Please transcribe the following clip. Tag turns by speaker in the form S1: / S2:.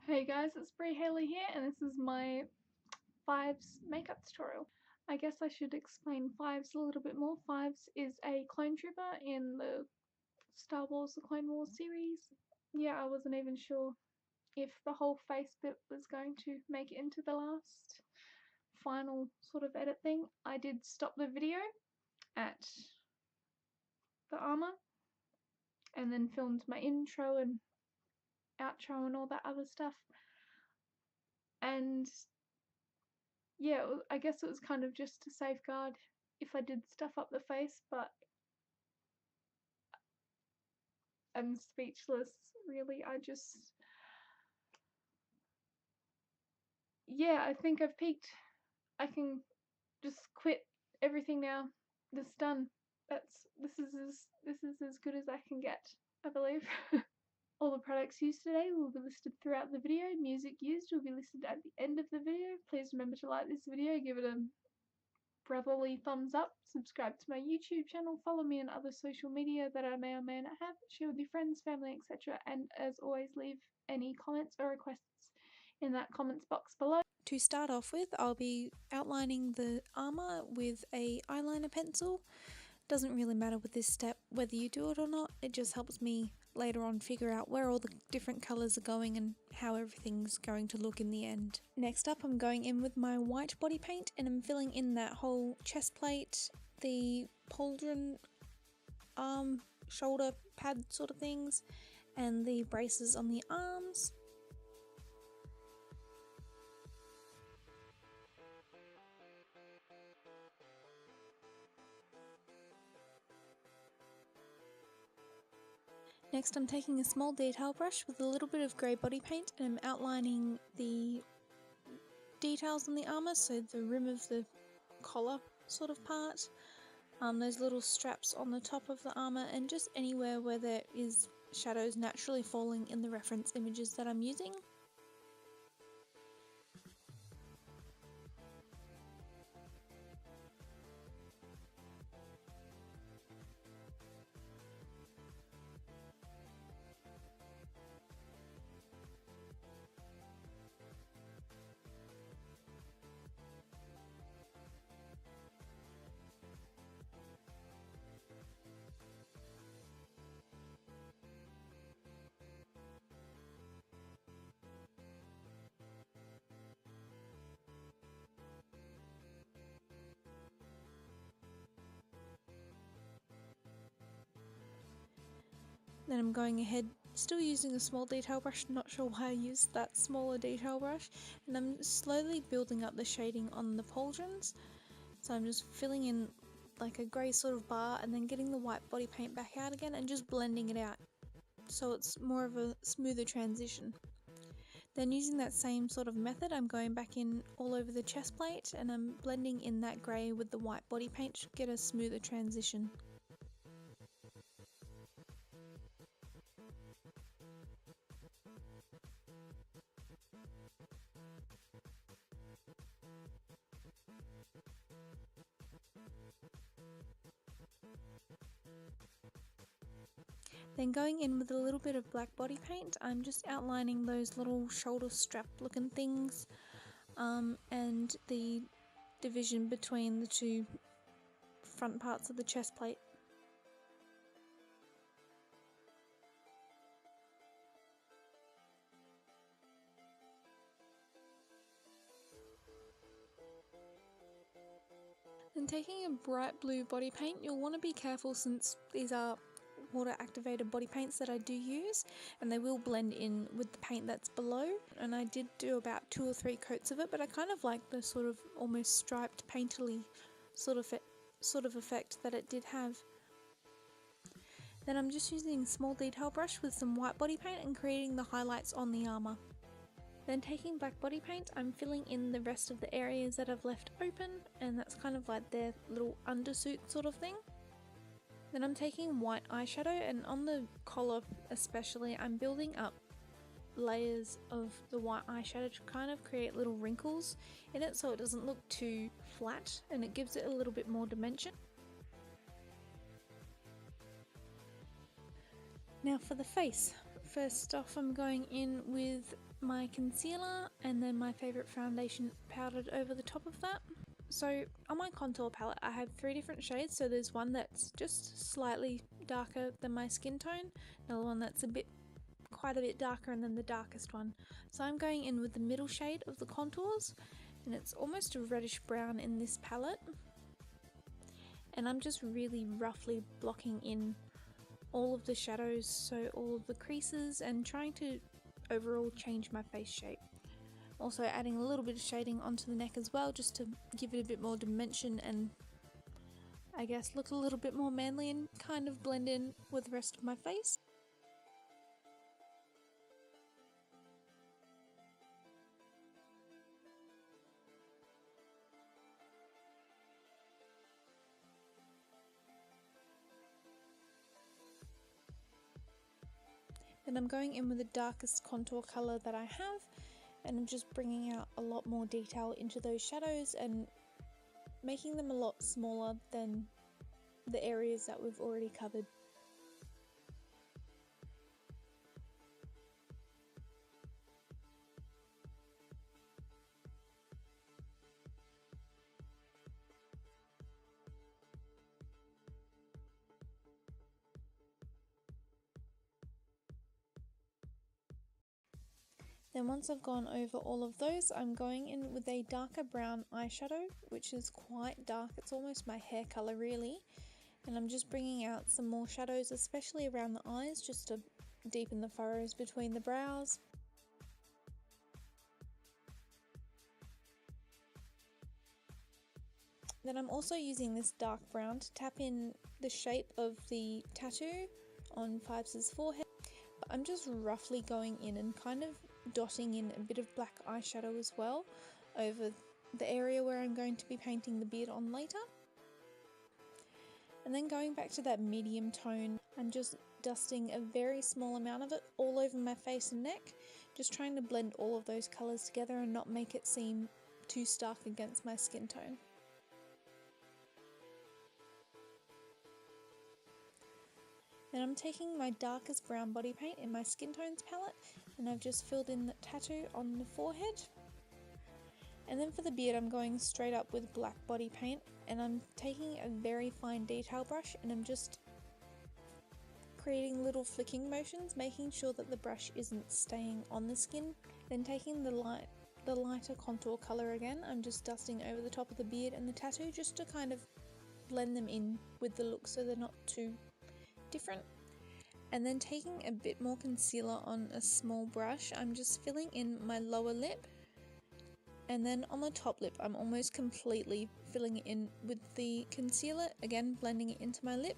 S1: Hey guys, it's Brie Haley here, and this is my Fives makeup tutorial. I guess I should explain Fives a little bit more. Fives is a clone trooper in the Star Wars The Clone Wars series. Yeah, I wasn't even sure if the whole face bit was going to make it into the last final sort of edit thing. I did stop the video at the armour and then filmed my intro and outro and all that other stuff. And yeah, I guess it was kind of just to safeguard if I did stuff up the face, but I'm speechless, really. Yeah, I think I've peaked. I can just quit everything now. This is done. This is as good as I can get, I believe. All the products used today will be listed throughout the video. Music used will be listed at the end of the video. Please remember to like this video, give it a brotherly thumbs up, subscribe to my YouTube channel, follow me on other social media that I may or may not have, share with your friends, family, etc. And as always, leave any comments or requests in that comments box below.
S2: To start off with, I'll be outlining the armour with a eyeliner pencil. Doesn't really matter with this step whether you do it or not, it just helps me later on figure out where all the different colours are going and how everything's going to look in the end. Next up, I'm going in with my white body paint and I'm filling in that whole chest plate, the pauldron, arm, shoulder pad sort of things, and the braces on the arms. Next, I'm taking a small detail brush with a little bit of grey body paint and I'm outlining the details on the armour, so the rim of the collar sort of part, those little straps on the top of the armour, and just anywhere where there is shadows naturally falling in the reference images that I'm using. Then I'm going ahead, still using a small detail brush, not sure why I used that smaller detail brush, and I'm slowly building up the shading on the pauldrons. So I'm just filling in like a grey sort of bar and then getting the white body paint back out again and just blending it out so it's more of a smoother transition. Then using that same sort of method, I'm going back in all over the chest plate and I'm blending in that grey with the white body paint to get a smoother transition. Then going in with a little bit of black body paint, I'm just outlining those little shoulder strap looking things and the division between the two front parts of the chest plate. Then taking a bright blue body paint, you'll want to be careful since these are water activated body paints that I do use and they will blend in with the paint that's below, and I did do about 2 or 3 coats of it, but I kind of like the sort of almost striped painterly sort of effect that it did have. Then I'm just using a small detail brush with some white body paint and creating the highlights on the armour. Then taking black body paint, I'm filling in the rest of the areas that I've left open, and that's kind of like their little undersuit sort of thing. Then I'm taking white eyeshadow and on the collar especially, I'm building up layers of the white eyeshadow to kind of create little wrinkles in it so it doesn't look too flat and it gives it a little bit more dimension. Now for the face. First off, I'm going in with my concealer and then my favourite foundation powdered over the top of that. So on my contour palette I have 3 different shades, so there's one that's just slightly darker than my skin tone, another one that's quite a bit darker, and then the darkest one. So I'm going in with the middle shade of the contours, and it's almost a reddish brown in this palette, and I'm just really roughly blocking in all of the shadows, so all of the creases, and trying to overall change my face shape. Also adding a little bit of shading onto the neck as well, just to give it a bit more dimension and I guess look a little bit more manly and kind of blend in with the rest of my face. Then I'm going in with the darkest contour colour that I have, and I'm just bringing out a lot more detail into those shadows and making them a lot smaller than the areas that we've already covered. Then once I've gone over all of those, I'm going in with a darker brown eyeshadow, which is quite dark. It's almost my hair colour really. And I'm just bringing out some more shadows, especially around the eyes, just to deepen the furrows between the brows. Then I'm also using this dark brown to tap in the shape of the tattoo on Fives's forehead. But I'm just roughly going in and kind of dotting in a bit of black eyeshadow as well over the area where I'm going to be painting the beard on later. And then going back to that medium tone, I'm just dusting a very small amount of it all over my face and neck, just trying to blend all of those colours together and not make it seem too stark against my skin tone. Then I'm taking my darkest brown body paint in my Skin Tones palette, and I've just filled in the tattoo on the forehead. And then for the beard I'm going straight up with black body paint, and I'm taking a very fine detail brush and I'm just creating little flicking motions, making sure that the brush isn't staying on the skin. Then taking the lighter contour colour again, I'm just dusting over the top of the beard and the tattoo just to kind of blend them in with the look so they're not too different. And then taking a bit more concealer on a small brush, I'm just filling in my lower lip, and then on the top lip I'm almost completely filling it in with the concealer, again blending it into my lip.